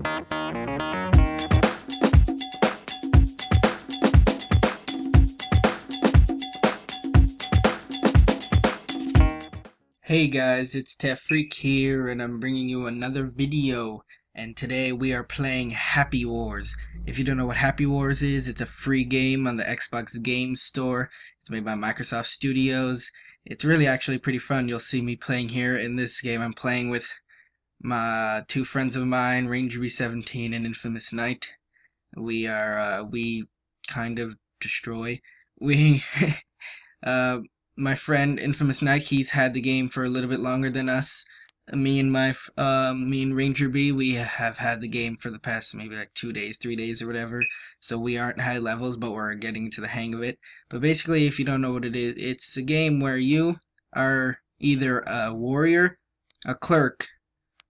Hey guys, it's Freak here, and I'm bringing you another video. And today we are playing Happy Wars. If you don't know what Happy Wars is, it's a free game on the Xbox Game Store. It's made by Microsoft Studios. It's really actually pretty fun. You'll see me playing here in this game. I'm playing with my two friends of mine, Ranger B17 and Infamous Knight. We kind of destroy. We Uh, my friend Infamous Knight, he's had the game for a little bit longer than us. Me and Ranger B, we have had the game for the past maybe like 2 days, 3 days or whatever. So we aren't high levels, but we're getting to the hang of it. But basically, if you don't know what it is, it's a game where you are either a warrior, a clerk,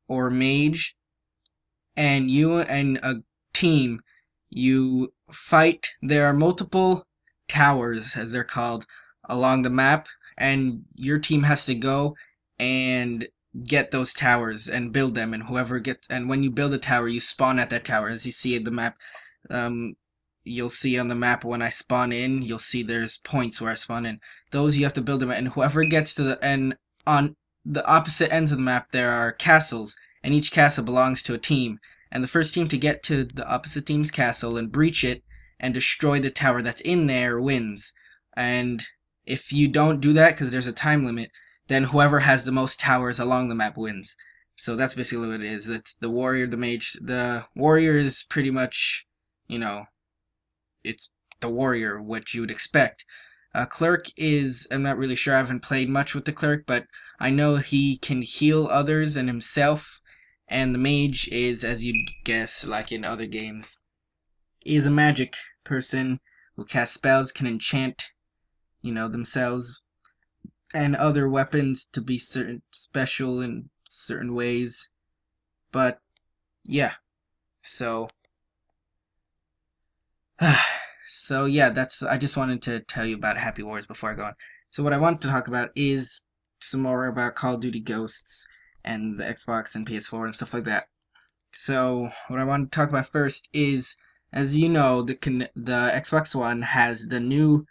or a mage, and you and a team, you fight. There are multiple towers, as they're called, along the map, and your team has to go and get those towers and build them, and when you build a tower, you spawn at that tower. As you see in the map, um, you'll see on the map when I spawn in, you'll see there's points where I spawn in. Those you have to build them, and whoever gets to the end, on the opposite ends of the map, there are castles, and each castle belongs to a team, and the first team to get to the opposite team's castle and breach it and destroy the tower that's in there wins. And if you don't do that, because there's a time limit, then whoever has the most towers along the map wins. So that's basically what it is. It's the warrior, the mage. The warrior is pretty much, you know, it's the warrior, what you would expect. Clerk is, I'm not really sure, I haven't played much with the clerk, but I know he can heal others and himself. And the mage is, as you'd guess, like in other games, is a magic person who casts spells, can enchant, themselves and other weapons to be certain special in certain ways. But yeah, so so yeah, I just wanted to tell you about Happy Wars before I go on. So what I want to talk about is some more about Call of Duty Ghosts and the Xbox and PS4 and stuff like that. So what I want to talk about first is, as you know, the Xbox One has the new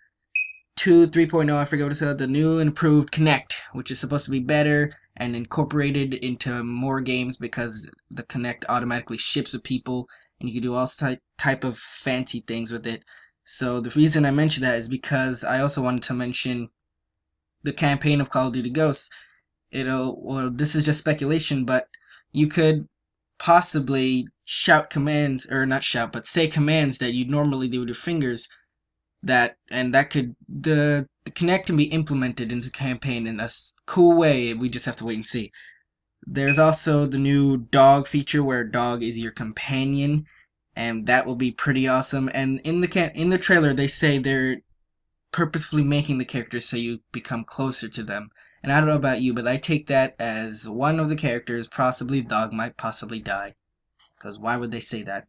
3.0, I forget what it's called, the new and improved Kinect, which is supposed to be better and incorporated into more games because the Kinect automatically ships with people, and you can do all type of fancy things with it. So the reason I mentioned that is because I also wanted to mention the campaign of Call of Duty Ghosts. Well, this is just speculation, but you could possibly shout commands, or not shout, but say commands that you'd normally do with your fingers, that could, the Kinect can be implemented into the campaign in a cool way. We just have to wait and see. There's also the new dog feature where dog is your companion, and that will be pretty awesome. And in the trailer, they say they're purposefully making the characters so you become closer to them. And I don't know about you, but I take that as one of the characters, possibly dog, might possibly die. Because why would they say that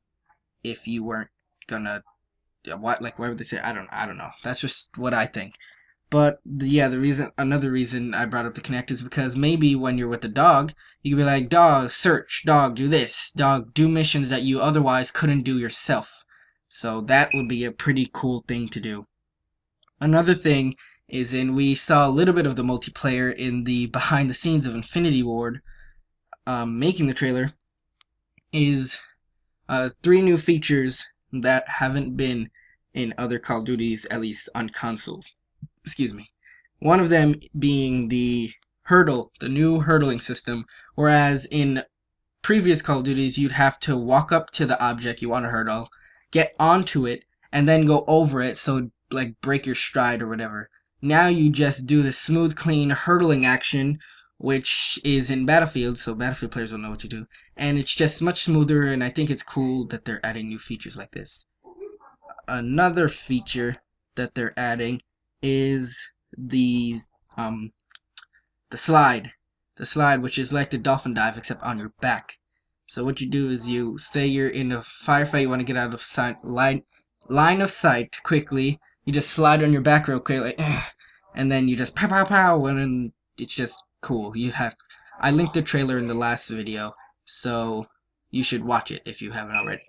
if you weren't gonna, why would they say? I don't know. That's just what I think. But another reason I brought up the Kinect is because maybe when you're with the dog, you could be like, dog, search, dog, do this, dog, do missions that you otherwise couldn't do yourself. So that would be a pretty cool thing to do. Another thing is, we saw a little bit of the multiplayer in the behind the scenes of Infinity Ward, making the trailer, is 3 new features that haven't been in other Call of Duties, at least on consoles. Excuse me. One of them being the new hurdling system, whereas in previous Call of Duties you'd have to walk up to the object you want to hurdle, get onto it, and then go over it, so like break your stride or whatever. Now you just do the smooth, clean hurdling action, which is in Battlefield, so Battlefield players will know what to do. And it's just much smoother, and I think it's cool that they're adding new features like this. Another feature that they're adding is the slide. The slide, which is like the dolphin dive, except on your back. So what you do is, you say you're in a firefight, you want to get out of line of sight quickly. You just slide on your back real quick, like, and then you just pow pow pow, and then it's just cool. I linked the trailer in the last video, so you should watch it if you haven't already.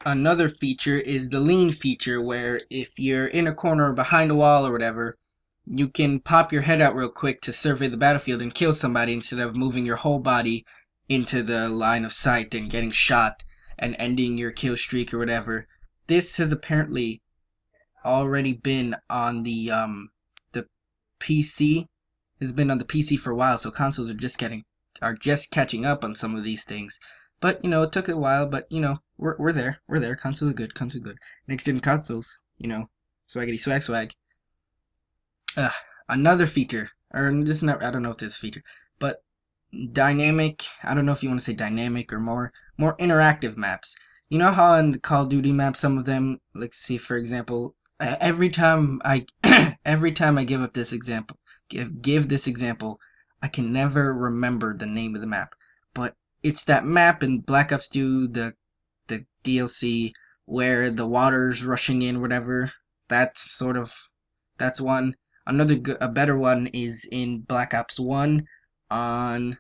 Another feature is the lean feature, where if you're in a corner or behind a wall or whatever, you can pop your head out real quick to survey the battlefield and kill somebody instead of moving your whole body into the line of sight and getting shot and ending your kill streak or whatever. This has apparently already been on the PC. Has been on the PC for a while, so consoles are just catching up on some of these things. But it took a while. But we're there. We're there. Consoles are good. Consoles are good. Next gen consoles. Swaggity swag swag. Uh, Another feature, or this not. I don't know if this is a feature, but dynamic. I don't know if you want to say dynamic or more interactive maps. You know how in the Call of Duty maps, some of them, let's see, for example, every time I every time I give up this example, give this example, I can never remember the name of the map. But it's that map in Black Ops 2, the DLC, where the water's rushing in, whatever. That's one. A better one is in Black Ops 1 on.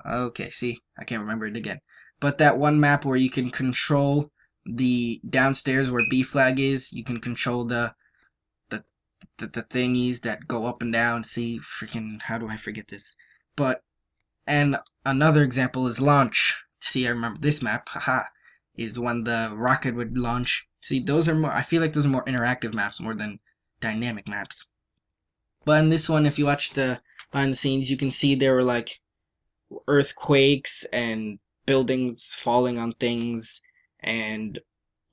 Okay, see, I can't remember it again. But that one map where you can control the downstairs where B flag is, you can control the the thingies that go up and down. See, freaking, how do I forget this? But and another example is launch. See, I remember this map. Haha, is when the rocket would launch. See, those are more. I feel like those are more interactive maps more than dynamic maps. But in this one, if you watch the behind the scenes, you can see there were like earthquakes and buildings falling on things and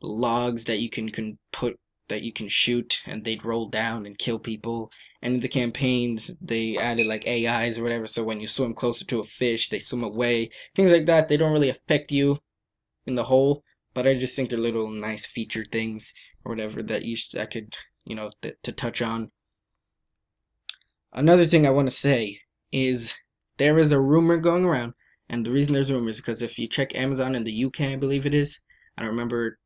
logs that you can shoot and they'd roll down and kill people. And in the campaigns they added like AIs or whatever, so when you swim closer to a fish they swim away, things like that. They don't really affect you in the whole, but I just think they're little nice feature things or whatever that I could to touch on. Another thing I want to say is there is a rumor going around, and the reason there's rumors is because if you check Amazon in the UK, I believe it is, I don't remember,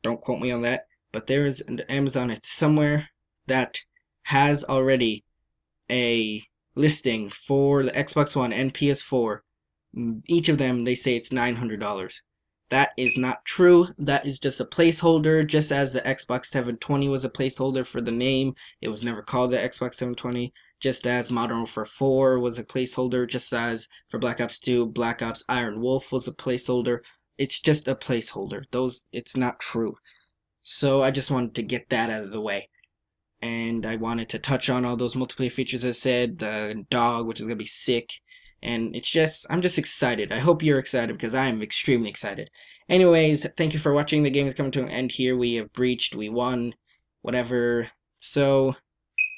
don't quote me on that, but there is an Amazon somewhere that has already a listing for the Xbox One and PS4. Each of them, they say it's $900. That is not true. That is just a placeholder, just as the Xbox 720 was a placeholder for the name. It was never called the Xbox 720. Just as Modern Warfare 4 was a placeholder, just as for Black Ops 2, Black Ops Iron Wolf was a placeholder. It's just a placeholder. It's not true. So I just wanted to get that out of the way. And I wanted to touch on all those multiplayer features I said, the dog, which is going to be sick. And I'm just excited. I hope you're excited because I am extremely excited. Anyways, thank you for watching. The game is coming to an end here. We have breached, we won, whatever. So,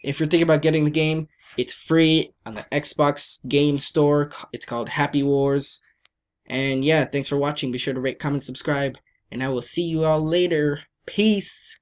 if you're thinking about getting the game, it's free on the Xbox Game Store. It's called Happy Wars. And yeah, thanks for watching. Be sure to rate, comment, subscribe. And I will see you all later. Peace.